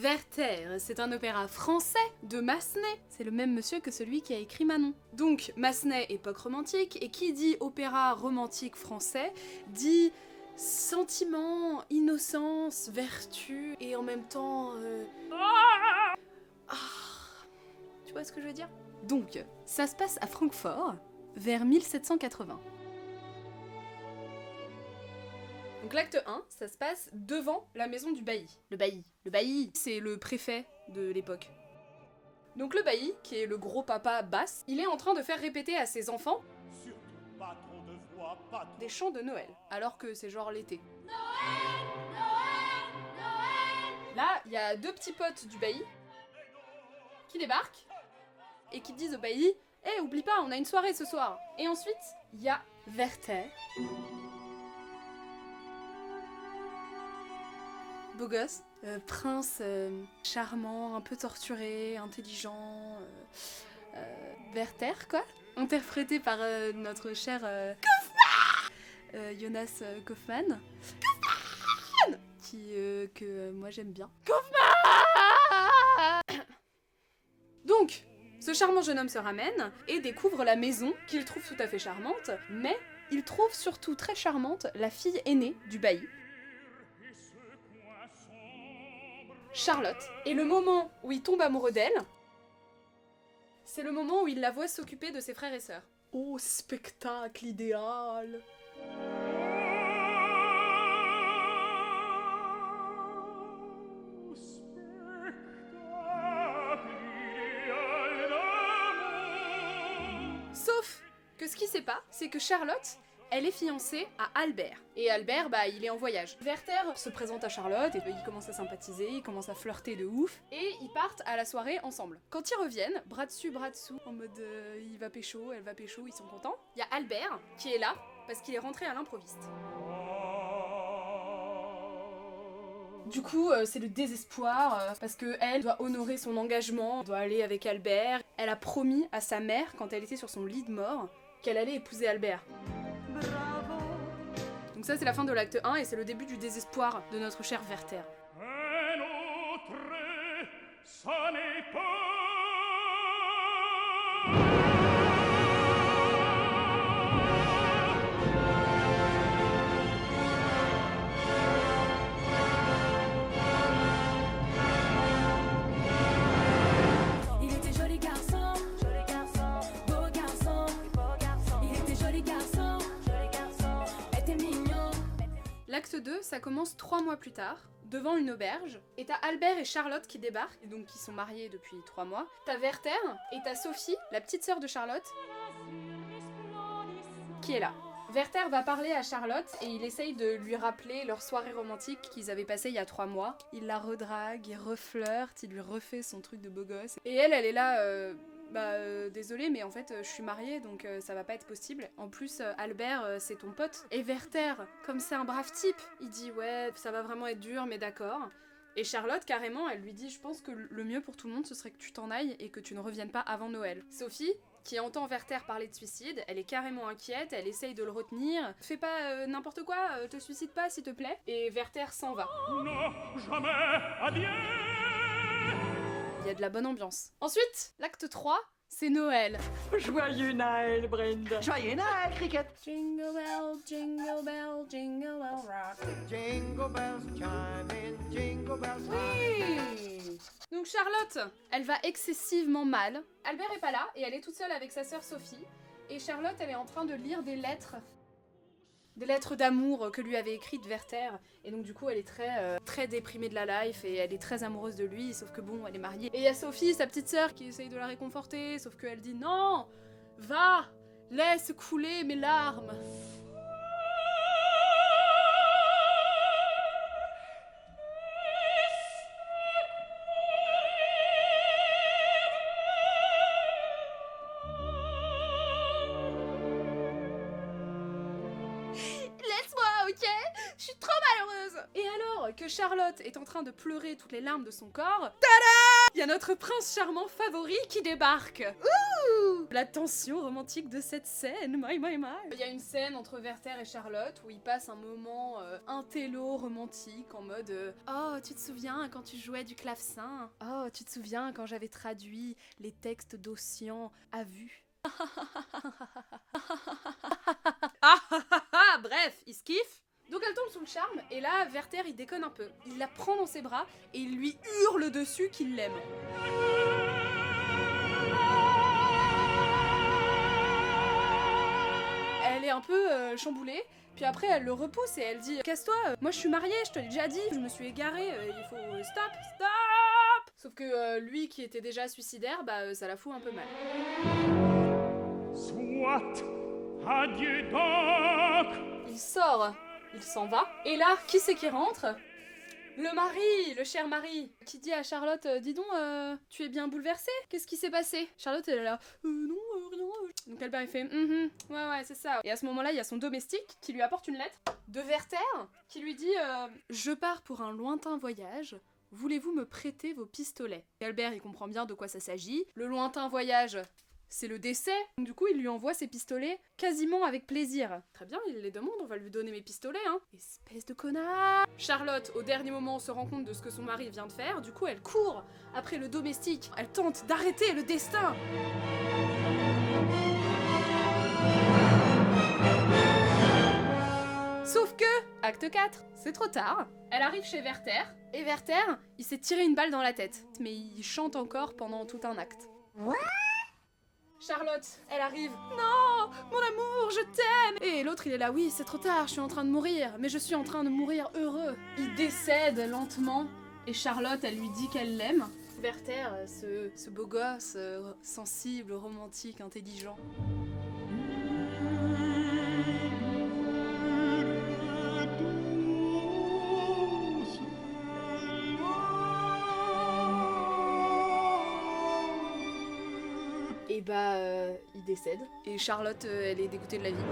Werther, c'est un opéra français de Massenet. C'est le même monsieur que celui qui a écrit Manon. Donc, Massenet, époque romantique, et qui dit opéra romantique français, dit sentiment, innocence, vertu, et en même temps... Tu vois ce que je veux dire? Donc, ça se passe à Francfort, vers 1780. Donc l'acte 1, ça se passe devant la maison du bailli. Le bailli, c'est le préfet de l'époque. Donc le bailli, qui est le gros papa basse, il est en train de faire répéter à ses enfants des chants de Noël, alors que c'est genre l'été. Là, il y a deux petits potes du bailli qui débarquent et qui disent au bailli « Eh, oublie pas, on a une soirée ce soir !» Et ensuite, il y a Werther, beau gosse, prince charmant, un peu torturé, intelligent, Werther quoi, interprété par notre cher Jonas Kaufmann, qui que moi j'aime bien. Donc, ce charmant jeune homme se ramène et découvre la maison qu'il trouve tout à fait charmante, mais il trouve surtout très charmante la fille aînée du bailli, Charlotte. Et le moment où il tombe amoureux d'elle, c'est le moment où il la voit s'occuper de ses frères et sœurs. Oh, spectacle idéal! Sauf que ce qu'il sait pas, c'est que Charlotte, elle est fiancée à Albert. Et Albert, bah, il est en voyage. Werther se présente à Charlotte, et ils commencent à sympathiser, ils commencent à flirter de ouf, et ils partent à la soirée ensemble. Quand ils reviennent, bras dessus, bras dessous, en mode il va pécho, elle va pécho, ils sont contents, il y a Albert qui est là, parce qu'il est rentré à l'improviste. Du coup, c'est le désespoir, parce que elle doit honorer son engagement, doit aller avec Albert. Elle a promis à sa mère, quand elle était sur son lit de mort, qu'elle allait épouser Albert. Donc ça c'est la fin de l'acte 1 et c'est le début du désespoir de notre cher Werther. L'acte 2, ça commence 3 mois plus tard, devant une auberge, et t'as Albert et Charlotte qui débarquent, et donc qui sont mariés depuis 3 mois. T'as Werther, et t'as Sophie, la petite sœur de Charlotte, qui est là. Werther va parler à Charlotte, et il essaye de lui rappeler leur soirée romantique qu'ils avaient passée il y a 3 mois. Il la redrague, il reflirte, il lui refait son truc de beau gosse. Et elle est là... désolée, mais en fait, je suis mariée, donc ça va pas être possible. En plus, Albert, c'est ton pote. Et Werther, comme c'est un brave type, il dit ouais, ça va vraiment être dur, mais d'accord. Et Charlotte, carrément, elle lui dit je pense que le mieux pour tout le monde, ce serait que tu t'en ailles et que tu ne reviennes pas avant Noël. Sophie, qui entend Werther parler de suicide, elle est carrément inquiète, elle essaye de le retenir. Fais pas n'importe quoi, te suicide pas s'il te plaît. Et Werther s'en va. Non, jamais, adieu. Il y a de la bonne ambiance. Ensuite, l'acte 3, c'est Noël. Joyeux Noël, Brenda. Joyeux Noël, Cricket. Jingle bell, jingle bell, jingle bell rock. Jingle bells chime in, jingle bells Oui. Donc Charlotte, elle va excessivement mal. Albert est pas là et elle est toute seule avec sa sœur Sophie. Et Charlotte, elle est en train de lire des lettres d'amour que lui avait écrites Werther. Et donc du coup elle est très déprimée de la life et elle est très amoureuse de lui, sauf que bon, elle est mariée. Et il y a Sophie, sa petite sœur, qui essaye de la réconforter, sauf qu'elle dit non, va, laisse couler mes larmes. Laisse-moi, ok? Je suis trop malheureuse. Et alors que Charlotte est en train de pleurer toutes les larmes de son corps, tada! Il y a notre prince charmant favori qui débarque. Ouh! La tension romantique de cette scène, my. Il y a une scène entre Werther et Charlotte où ils passent un moment intello romantique en mode oh, tu te souviens quand tu jouais du clavecin? Oh, tu te souviens quand j'avais traduit les textes d'Ossian à vue? Bref, ils se kiffent. Donc elle tombe sous le charme, et là, Werther, il déconne un peu. Il la prend dans ses bras, et il lui hurle dessus qu'il l'aime. Elle est un peu chamboulée, puis après elle le repousse et elle dit « Casse-toi, moi je suis mariée, je te l'ai déjà dit, je me suis égarée, il faut stop !» Sauf que lui qui était déjà suicidaire, bah ça la fout un peu mal. Soit, adieu donc. Il sort, il s'en va, et là, qui c'est qui rentre? Le mari, le cher mari, qui dit à Charlotte dis donc, tu es bien bouleversée? Qu'est-ce qui s'est passé? Charlotte, elle est là non, rien. Donc Albert, il fait ouais, c'est ça. Et à ce moment-là, il y a son domestique qui lui apporte une lettre de Werther qui lui dit je pars pour un lointain voyage. Voulez-vous me prêter vos pistolets? Et Albert, il comprend bien de quoi ça s'agit. Le lointain voyage, c'est le décès. Du coup, il lui envoie ses pistolets quasiment avec plaisir. Très bien, il les demande, on va lui donner mes pistolets, hein. Espèce de connard! Charlotte, au dernier moment, se rend compte de ce que son mari vient de faire. Du coup, elle court après le domestique. Elle tente d'arrêter le destin. Sauf que, acte 4, c'est trop tard. Elle arrive chez Werther, et Werther, il s'est tiré une balle dans la tête. Mais il chante encore pendant tout un acte. Charlotte, elle arrive. Non, mon amour, je t'aime. Et l'autre, il est là. Oui, c'est trop tard, je suis en train de mourir, mais je suis en train de mourir heureux. Il décède lentement, et Charlotte, elle lui dit qu'elle l'aime. Werther, ce beau gosse, sensible, romantique, intelligent. Et bah, il décède. Et Charlotte, elle est dégoûtée de la vie.